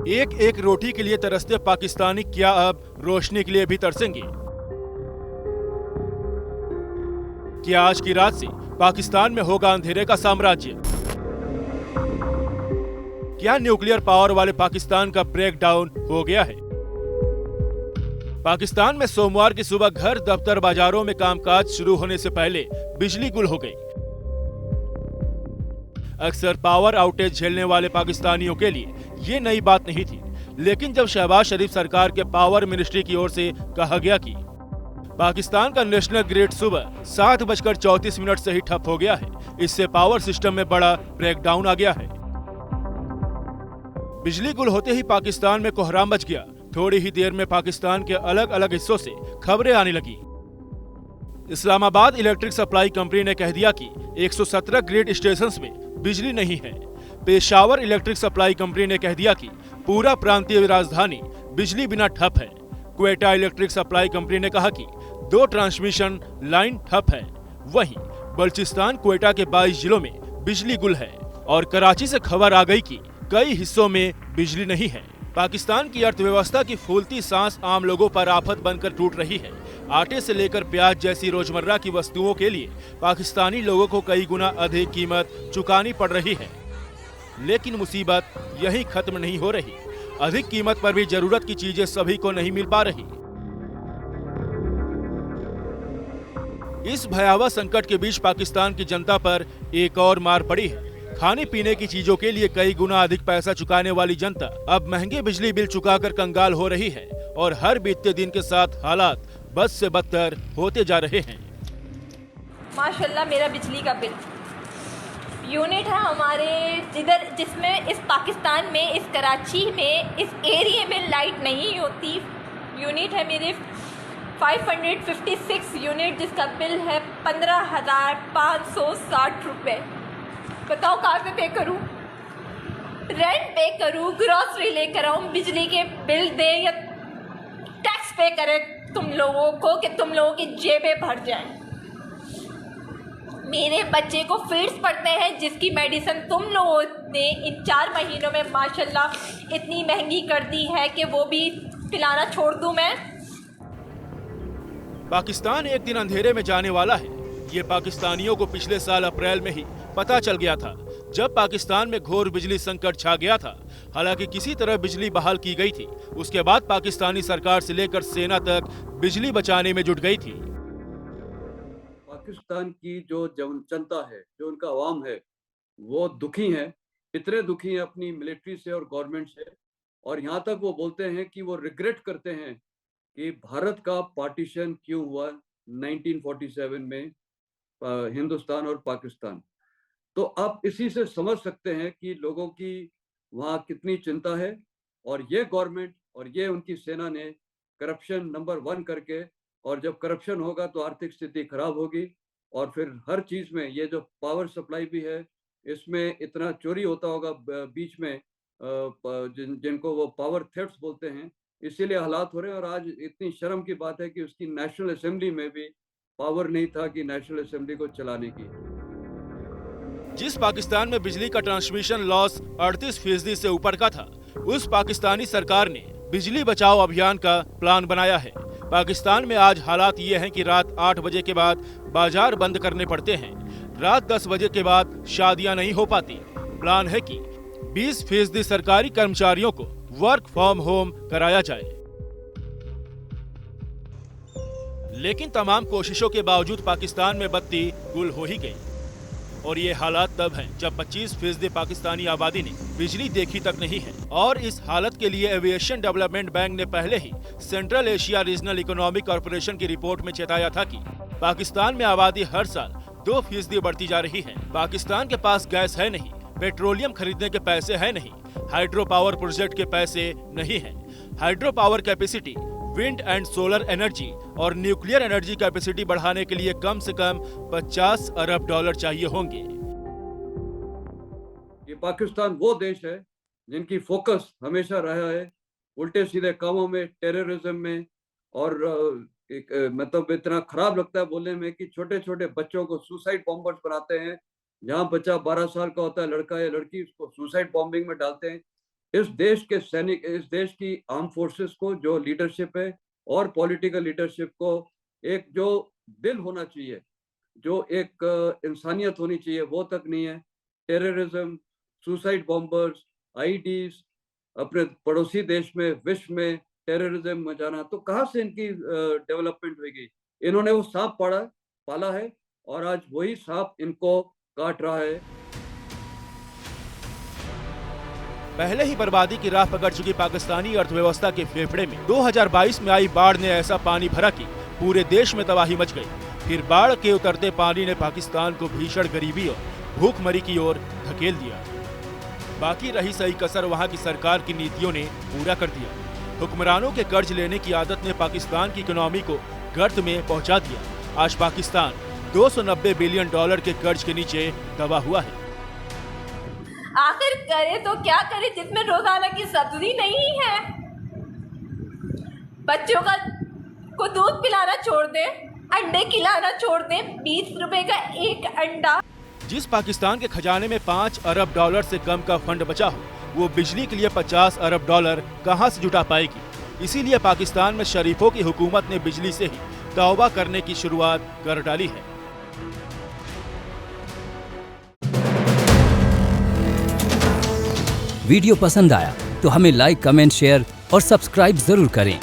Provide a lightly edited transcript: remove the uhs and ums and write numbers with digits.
एक एक रोटी के लिए तरसते पाकिस्तानी क्या अब रोशनी के लिए भी तरसेंगे? क्या आज की रात से पाकिस्तान में होगा अंधेरे का साम्राज्य? क्या न्यूक्लियर पावर वाले पाकिस्तान का ब्रेकडाउन हो गया है? पाकिस्तान में सोमवार की सुबह घर, दफ्तर, बाजारों में कामकाज शुरू होने से पहले बिजली गुल हो गई। अक्सर पावर आउटेज झेलने वाले पाकिस्तानियों के लिए ये नई बात नहीं थी, लेकिन जब शहबाज शरीफ सरकार के पावर मिनिस्ट्री की ओर से कहा गया कि पाकिस्तान का नेशनल ग्रिड सुबह 7:34 से ही ठप हो गया है, इससे पावर सिस्टम में बड़ा ब्रेकडाउन आ गया है। बिजली गुल होते ही पाकिस्तान में कोहराम मच गया। थोड़ी ही देर में पाकिस्तान के अलग अलग हिस्सों से खबरें आने लगी। इस्लामाबाद इलेक्ट्रिक सप्लाई कंपनी ने कह दिया कि 117 ग्रिड स्टेशंस में बिजली नहीं है। पेशावर इलेक्ट्रिक सप्लाई कंपनी ने कह दिया कि पूरा प्रांतीय राजधानी बिजली बिना ठप है। क्वेटा इलेक्ट्रिक सप्लाई कंपनी ने कहा कि 2 ट्रांसमिशन लाइन ठप है। वहीं बलूचिस्तान क्वेटा के 22 जिलों में बिजली गुल है और कराची से खबर आ गई कि कई हिस्सों में बिजली नहीं है। पाकिस्तान की अर्थव्यवस्था की फूलती सांस आम लोगों पर आफत बनकर टूट रही है। आटे से लेकर प्याज जैसी रोजमर्रा की वस्तुओं के लिए पाकिस्तानी लोगों को कई गुना अधिक कीमत चुकानी पड़ रही है। लेकिन मुसीबत यही खत्म नहीं हो रही। अधिक कीमत पर भी जरूरत की चीजें सभी को नहीं मिल पा रही। इस भयावह संकट के बीच पाकिस्तान की जनता पर एक और मार पड़ी है। खाने पीने की चीजों के लिए कई गुना अधिक पैसा चुकाने वाली जनता अब महंगे बिजली बिल चुकाकर कंगाल हो रही है और हर बीतते दिन के साथ हालात बद से बदतर होते जा रहे हैं। माशाल्लाह मेरा बिजली का बिल यूनिट है हमारे जिसमें इस पाकिस्तान में, इस कराची में, इस एरिया में लाइट नहीं होती। यूनिट है मेरे 556 यूनिट, जिसका बिल है 15,560 रुपये। बताओ कहाँ से पे करूँ? रेंट पे करूँ, ग्रॉसरी लेकर आऊँ, बिजली के बिल दे या टैक्स पे करें तुम लोगों को कि तुम लोगों की जेबें भर जाएं। मेरे बच्चे को फीड्स पड़ते हैं जिसकी मेडिसिन तुम लोगों ने इन 4 महीनों में माशाल्लाह इतनी महंगी कर दी है कि वो भी पिलाना छोड़ दूं मैं। पाकिस्तान एक दिन अंधेरे में जाने वाला है। ये पाकिस्तानियों को पिछले साल अप्रैल में ही पता चल गया था, जब पाकिस्तान में घोर बिजली संकट छा गया था। हालांकि किसी तरह बिजली बहाल की गई थी। उसके बाद पाकिस्तानी सरकार से लेकर सेना तक बिजली बचाने में जुट गई थी। पाकिस्तान की जो जनता है, जो उनका अवाम है, वो दुखी है। इतने दुखी हैं अपनी मिलिट्री से और गवर्नमेंट से, और यहाँ तक वो बोलते हैं कि वो रिग्रेट करते हैं कि भारत का पार्टीशन क्यों हुआ 1947 में, हिंदुस्तान और पाकिस्तान। तो आप इसी से समझ सकते हैं कि लोगों की वहाँ कितनी चिंता है। और ये गवर्नमेंट और ये उनकी सेना ने करप्शन नंबर 1 करके, और जब करप्शन होगा तो आर्थिक स्थिति खराब होगी, और फिर हर चीज में ये जो पावर सप्लाई भी है, इसमें इतना चोरी होता होगा बीच में, जिनको वो पावर थेफ्ट्स बोलते हैं। इसीलिए हालात हो रहे हैं। और आज इतनी शर्म की बात है कि उसकी नेशनल असेंबली में भी पावर नहीं था कि नेशनल असेंबली को चलाने की। जिस पाकिस्तान में बिजली का ट्रांसमिशन लॉस 38% से ऊपर का था, उस पाकिस्तानी सरकार ने बिजली बचाओ अभियान का प्लान बनाया है। पाकिस्तान में आज हालात ये हैं कि रात 8 बजे के बाद बाजार बंद करने पड़ते हैं। रात 10 बजे के बाद शादियां नहीं हो पाती। प्लान है कि 20% सरकारी कर्मचारियों को वर्क फ्रॉम होम कराया जाए। लेकिन तमाम कोशिशों के बावजूद पाकिस्तान में बत्ती गुल हो ही गई। और ये हालात तब हैं जब 25% पाकिस्तानी आबादी ने बिजली देखी तक नहीं है। और इस हालत के लिए एविएशन डेवलपमेंट बैंक ने पहले ही Central Asia regional economic corporation की रिपोर्ट में चेताया था कि पाकिस्तान में आबादी हर साल 2% बढ़ती जा रही है। पाकिस्तान के पास गैस है नहीं, पेट्रोलियम खरीदने के पैसे है नहीं, हाइड्रो पावर प्रोजेक्ट के पैसे नहीं है। Hydro power capacity, wind and solar energy और न्यूक्लियर एनर्जी कैपेसिटी बढ़ाने के लिए कम से कम $50 अरब चाहिए होंगे। ये पाकिस्तान वो देश है जिनकी फोकस हमेशा रहा है उल्टे सीधे कामों में, टेररिज्म में। और मतलब इतना खराब लगता है बोलने में कि छोटे छोटे बच्चों को सुसाइड बॉम्बर्स बनाते हैं। जहाँ बच्चा 12 साल का होता है, लड़का या लड़की, उसको सुसाइड बॉम्बिंग में डालते हैं। इस देश के सैनिक, इस देश की आर्म फोर्सेस को जो लीडरशिप है और पॉलिटिकल लीडरशिप को एक जो दिल होना चाहिए, जो एक इंसानियत होनी चाहिए, वो तक नहीं है। टेररिज्म, सुसाइड बॉम्बर्स, आईडीज, अपने पड़ोसी देश में, विश्व में टेररिज्म मचाना, तो कहाँ से इनकी डेवलपमेंट होगी? इन्होंने वो सांप पाला है और आज वही सांप इनको काट रहा है। पहले ही बर्बादी की राह पकड़ चुकी पाकिस्तानी अर्थव्यवस्था के फेफड़े में 2022 में आई बाढ़ ने ऐसा पानी भरा कि पूरे देश में तबाही मच गई। फिर बाढ़ के उतरते पानी ने पाकिस्तान को भीषण गरीबी और भूखमरी की ओर धकेल दिया। बाकी रही सही कसर वहां की सरकार की नीतियों ने पूरा कर दिया। हुक्मरानों के कर्ज लेने की आदत ने पाकिस्तान की इकोनॉमी को गर्त में पहुंचा दिया। आज पाकिस्तान $290 बिलियन के कर्ज के नीचे दबा हुआ है। आखिर करे तो क्या करे जिसमें रोजाना की सब्जी नहीं है। बच्चों को दूध पिलाना छोड़ दे, अंडे खिलाना छोड़ दे, 20 रुपए का एक अंडा। जिस पाकिस्तान के खजाने में $5 अरब से कम का फंड बचा हो, वो बिजली के लिए $50 अरब कहां से जुटा पाएगी। इसीलिए पाकिस्तान में शरीफों की हुकूमत ने बिजली से ही तौबा करने की शुरुआत कर डाली है। वीडियो पसंद आया तो हमें लाइक, कमेंट, शेयर और सब्सक्राइब जरूर करें।